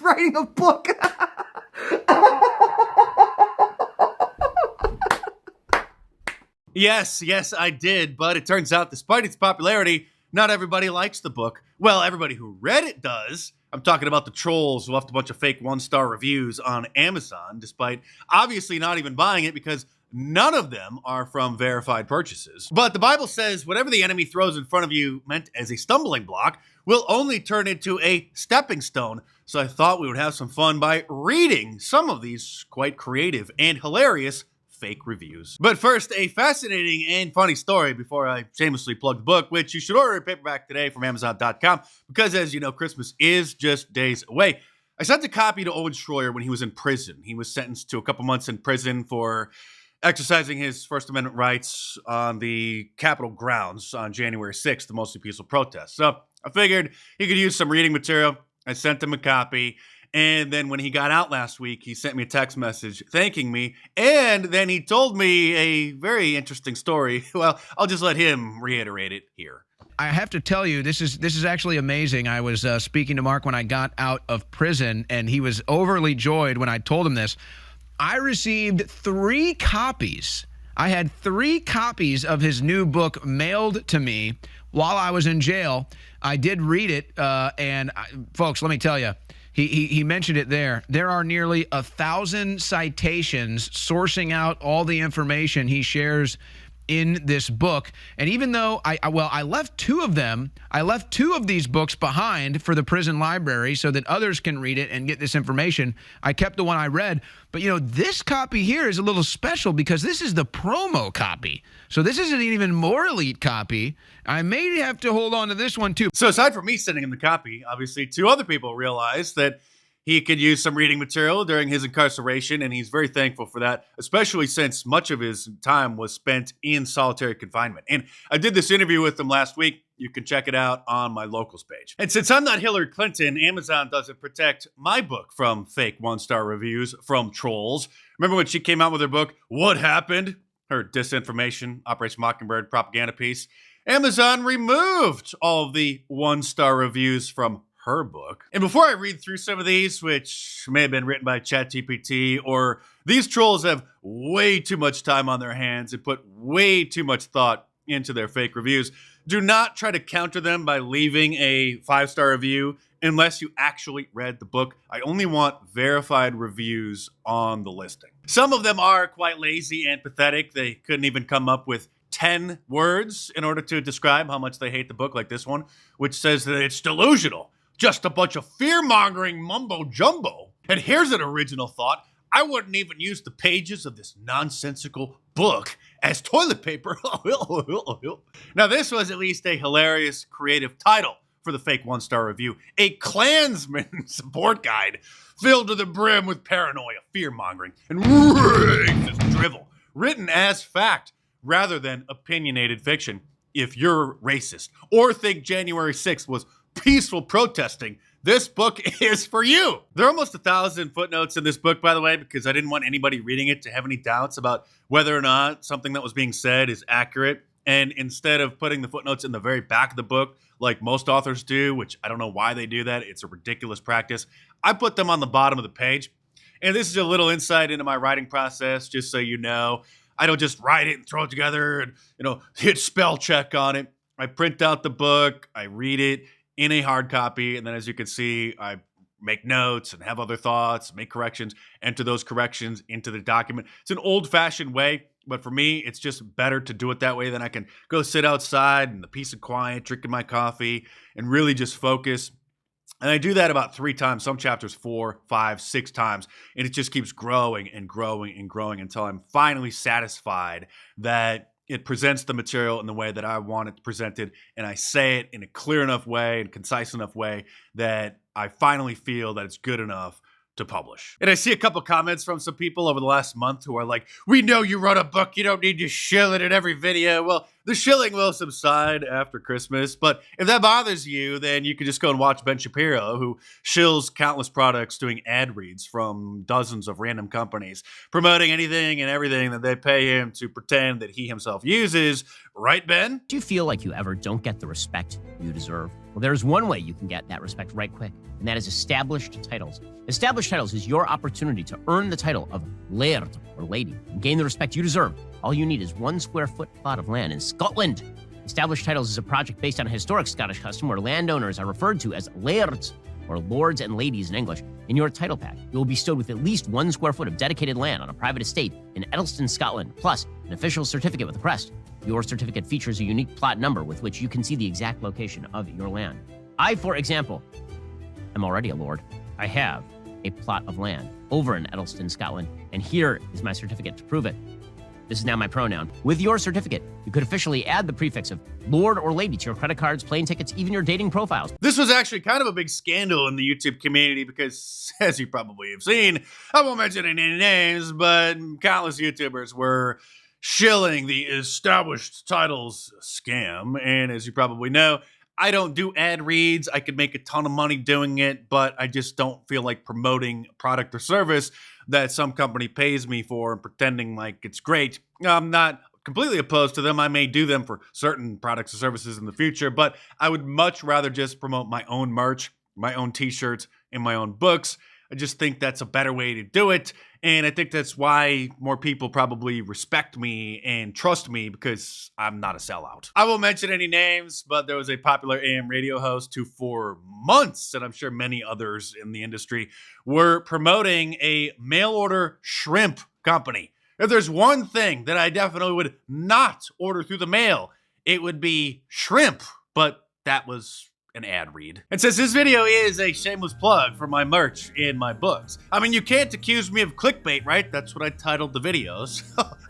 writing a book. Yes, I did, but it turns out despite its popularity, not everybody likes the book. Well, everybody who read it does. I'm talking about the trolls who left a bunch of fake one-star reviews on Amazon, despite obviously not even buying it because none of them are from verified purchases. But the Bible says whatever the enemy throws in front of you meant as a stumbling block will only turn into a stepping stone. So I thought we would have some fun by reading some of these quite creative and hilarious fake reviews. But first, a fascinating and funny story before I shamelessly plug the book, which you should order in paperback today from Amazon.com because, as you know, Christmas is just days away. I sent a copy to Owen Schroyer when he was in prison. He was sentenced to a couple months in prison for exercising his First Amendment rights on the Capitol grounds on January 6th, the mostly peaceful protest. So I figured he could use some reading material. I sent him a copy. And then when he got out last week, he sent me a text message thanking me. And then he told me a very interesting story. Well, I'll just let him reiterate it here. I have to tell you, this is actually amazing. I was speaking to Mark when I got out of prison, and he was overly joyed when I told him this. I received 3 copies. I had 3 copies of his new book mailed to me while I was in jail. I did read it, folks, let me tell you, he mentioned it there. There are nearly 1,000 citations sourcing out all the information he shares in this book. And even though I left 2 of them, I left 2 of these books behind for the prison library so that others can read it and get this information. I kept the one I read. But, you know, this copy here is a little special because this is the promo copy. So this is an even more elite copy. I may have to hold on to this one, too. So aside from me sending him the copy, obviously 2 other people realized that he could use some reading material during his incarceration, and he's very thankful for that, especially since much of his time was spent in solitary confinement. And I did this interview with him last week. You can check it out on my locals page. And since I'm not Hillary Clinton, Amazon doesn't protect my book from fake one-star reviews from trolls. Remember when she came out with her book, What Happened? Her disinformation, Operation Mockingbird propaganda piece. Amazon removed all of the one-star reviews from her book. And before I read through some of these, which may have been written by ChatGPT, or these trolls have way too much time on their hands and put way too much thought into their fake reviews, do not try to counter them by leaving a 5-star review unless you actually read the book. I only want verified reviews on the listing. Some of them are quite lazy and pathetic. They couldn't even come up with 10 words in order to describe how much they hate the book, like this one, which says that it's delusional. Just a bunch of fear-mongering mumbo-jumbo. And here's an original thought. I wouldn't even use the pages of this nonsensical book as toilet paper. Now, this was at least a hilarious, creative title for the fake 1-star review. A Klansman support guide filled to the brim with paranoia, fear-mongering, and racist drivel. Written as fact rather than opinionated fiction. If you're racist or think January 6th was peaceful protesting, this book is for you. There are almost 1,000 footnotes in this book, by the way, because I didn't want anybody reading it to have any doubts about whether or not something that was being said is accurate. And instead of putting the footnotes in the very back of the book, like most authors do, which I don't know why they do that, it's a ridiculous practice, I put them on the bottom of the page. And this is a little insight into my writing process, just so you know. I don't just write it and throw it together and, hit spell check on it. I print out the book, I read it in a hard copy, and then as you can see, I make notes and have other thoughts, make corrections, enter those corrections into the document. It's an old-fashioned way, but for me, it's just better to do it that way. Then I can go sit outside in the peace and quiet, drinking my coffee, and really just focus. And I do that about 3 times, some chapters 4, 5, 6 times, and it just keeps growing and growing and growing until I'm finally satisfied that it presents the material in the way that I want it presented, and I say it in a clear enough way and concise enough way that I finally feel that it's good enough to publish. And I see a couple comments from some people over the last month who are like, we know you wrote a book, you don't need to shill it in every video. Well, The shilling will subside after Christmas, but if that bothers you, then you can just go and watch Ben Shapiro, who shills countless products doing ad reads from dozens of random companies, promoting anything and everything that they pay him to pretend that he himself uses. Right, Ben? Do you feel like you ever don't get the respect you deserve? Well, there's one way you can get that respect right quick, and that is established titles. Established titles is your opportunity to earn the title of laird or lady and gain the respect you deserve. All you need is 1 square foot plot of land in Scotland. Established titles is a project based on a historic Scottish custom where landowners are referred to as lairds, or lords and ladies in English. In your title pack, you will be bestowed with at least 1 square foot of dedicated land on a private estate in Edelston, Scotland, plus an official certificate with a crest. Your certificate features a unique plot number with which you can see the exact location of your land. I, for example, am already a lord. I have a plot of land over in Edelston, Scotland, and here is my certificate to prove it. This is now my pronoun. With your certificate, you could officially add the prefix of lord or lady to your credit cards, plane tickets, even your dating profiles. This was actually kind of a big scandal in the YouTube community because, as you probably have seen, I won't mention any names, but countless YouTubers were shilling the established titles scam. And as you probably know, I don't do ad reads. I could make a ton of money doing it, but I just don't feel like promoting a product or service that some company pays me for and pretending like it's great. I'm not completely opposed to them. I may do them for certain products or services in the future, but I would much rather just promote my own merch, my own t-shirts, and my own books. I just think that's a better way to do it. And I think that's why more people probably respect me and trust me, because I'm not a sellout. I won't mention any names, but there was a popular AM radio host who for months, and I'm sure many others in the industry, were promoting a mail order shrimp company. If there's one thing that I definitely would not order through the mail, it would be shrimp. But that was an ad read. And since this video is a shameless plug for my merch and my books, I mean, you can't accuse me of clickbait, right? That's what I titled the videos.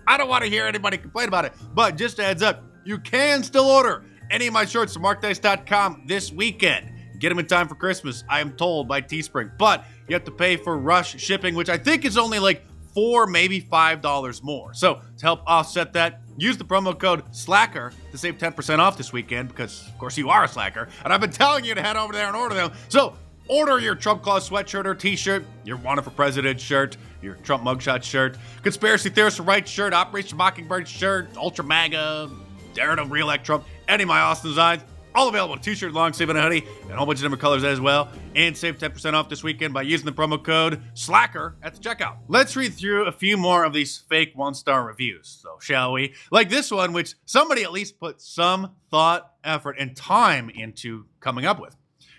I don't want to hear anybody complain about it, but just a heads up, you can still order any of my shirts from markdice.com this weekend. Get them in time for Christmas, I am told, by Teespring, but you have to pay for rush shipping, which I think is only like $4, maybe $5 more. So to help offset that, use the promo code SLACKER to save 10% off this weekend, because of course you are a slacker, and I've been telling you to head over there and order them. So order your Trump Claus sweatshirt or t-shirt, your Wanted for President shirt, your Trump mugshot shirt, Conspiracy Theorist Right shirt, Operation Mockingbird shirt, Ultra MAGA, Dare to Re-elect Trump, any of my awesome designs. All available in a t-shirt, long sleeve, and a hoodie, and a whole bunch of different colors as well. And save 10% off this weekend by using the promo code SLACKER at the checkout. Let's read through a few more of these fake one-star reviews, so shall we? Like this one, which somebody at least put some thought, effort, and time into coming up with.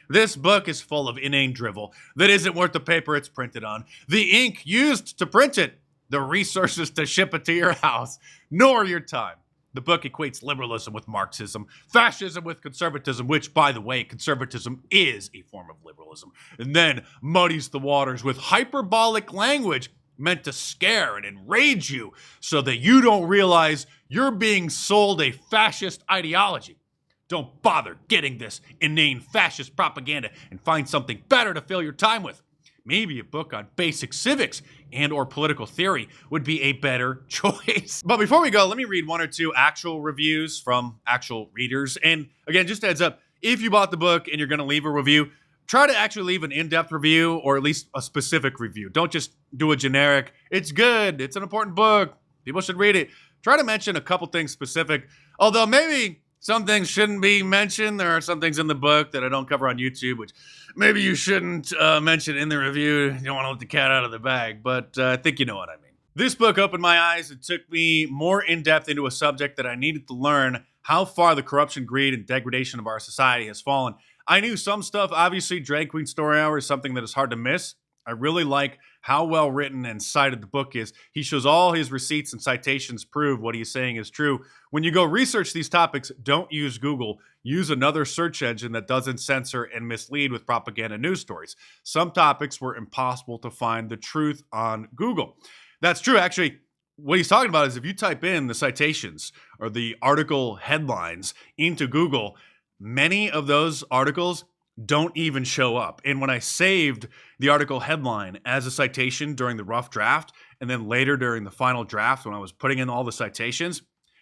This book is full of inane drivel that isn't worth the paper it's printed on, the ink used to print it, the resources to ship it to your house, nor your time. The book equates liberalism with Marxism, fascism with conservatism, which, by the way, conservatism is a form of liberalism, and then muddies the waters with hyperbolic language meant to scare and enrage you so that you don't realize you're being sold a fascist ideology. Don't bother getting this inane fascist propaganda and find something better to fill your time with. Maybe a book on basic civics and or political theory would be a better choice. But before we go, let me read one or two actual reviews from actual readers. And again, just a heads up, if you bought the book and you're going to leave a review, try to actually leave an in-depth review or at least a specific review. Don't just do a generic, it's good, it's an important book, people should read it. Try to mention a couple things specific, although maybe some things shouldn't be mentioned. There are some things in the book that I don't cover on YouTube, which maybe you shouldn't mention in the review. You don't want to let the cat out of the bag, but I think you know what I mean. This book opened my eyes. It took me more in-depth into a subject that I needed to learn how far the corruption, greed, and degradation of our society has fallen. I knew some stuff. Obviously, Drag Queen Story Hour is something that is hard to miss. I really like how well written and cited the book is. He shows all his receipts and citations prove what he's saying is true. When you go research these topics, don't use Google. Use another search engine that doesn't censor and mislead with propaganda news stories. Some topics were impossible to find the truth on Google. That's true. Actually, what he's talking about is if you type in the citations or the article headlines into Google, many of those articles don't even show up. And when I saved the article headline as a citation during the rough draft, and then later during the final draft when I was putting in all the citations,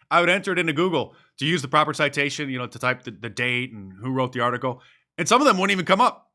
I would enter it into Google. to use the proper citation, to type the date and who wrote the article. And some of them wouldn't even come up.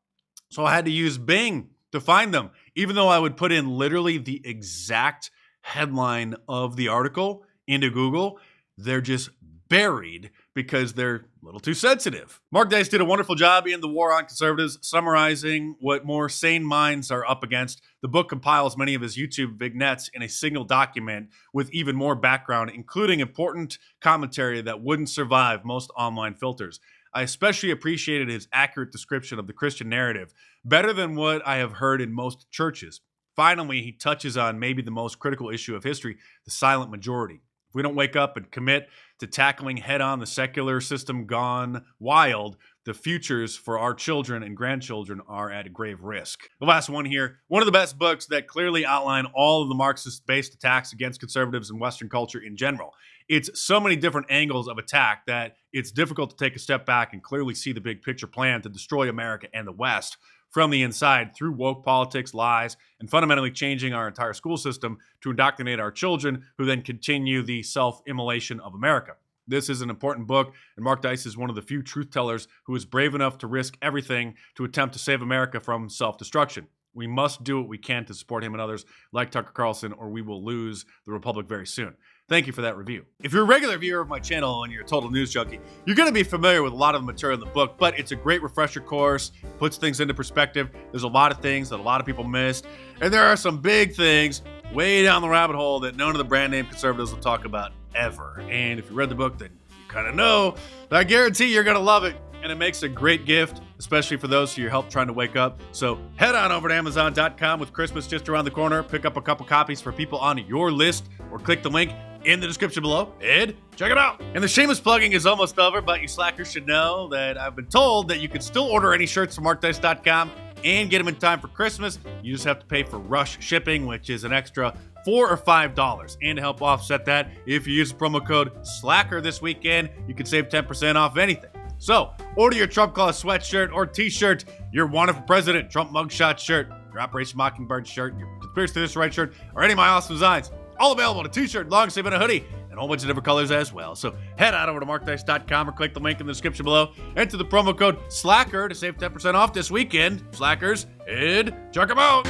So I had to use Bing to find them, even though I would put in literally the exact headline of the article into Google. They're just buried because they're a little too sensitive. Mark Dice did a wonderful job in The War on Conservatives, summarizing what more sane minds are up against. The book compiles many of his YouTube vignettes in a single document with even more background, including important commentary that wouldn't survive most online filters. I especially appreciated his accurate description of the Christian narrative, better than what I have heard in most churches. Finally, he touches on maybe the most critical issue of history, the silent majority. If we don't wake up and commit to tackling head-on the secular system gone wild, the futures for our children and grandchildren are at grave risk. The last one here, one of the best books that clearly outline all of the Marxist-based attacks against conservatives and Western culture in general. It's so many different angles of attack that it's difficult to take a step back and clearly see the big picture plan to destroy America and the West from the inside through woke politics, lies, and fundamentally changing our entire school system to indoctrinate our children who then continue the self-immolation of America. This is an important book, and Mark Dice is one of the few truth tellers who is brave enough to risk everything to attempt to save America from self-destruction. We must do what we can to support him and others like Tucker Carlson, or we will lose the Republic very soon. Thank you for that review. If you're a regular viewer of my channel and you're a total news junkie, you're going to be familiar with a lot of the material in the book, but it's a great refresher course, puts things into perspective. There's a lot of things that a lot of people missed, and there are some big things way down the rabbit hole that none of the brand name conservatives will talk about ever. And if you read the book, then you kind of know, but I guarantee you're going to love it. And it makes a great gift, especially for those who need help trying to wake up. So head on over to Amazon.com with Christmas just around the corner. Pick up a couple copies for people on your list, or click the link in the description below and check it out. And the shameless plugging is almost over, but you slackers should know that I've been told that you can still order any shirts from markdice.com and get them in time for Christmas. You just have to pay for rush shipping, which is an extra $4 or $5. And to help offset that, if you use the promo code SLACKER this weekend, you can save 10% off anything. So, order your Trump Call sweatshirt or t-shirt, your Wanted for President Trump mugshot shirt, your Operation Mockingbird shirt, your Conspiracy Theorist Right shirt, or any of my awesome designs. All available in a t-shirt, long sleeve, and a hoodie, and a whole bunch of different colors as well. So head on over to markdice.com or click the link in the description below. Enter the promo code SLACKER to save 10% off this weekend. Slackers, and check them out.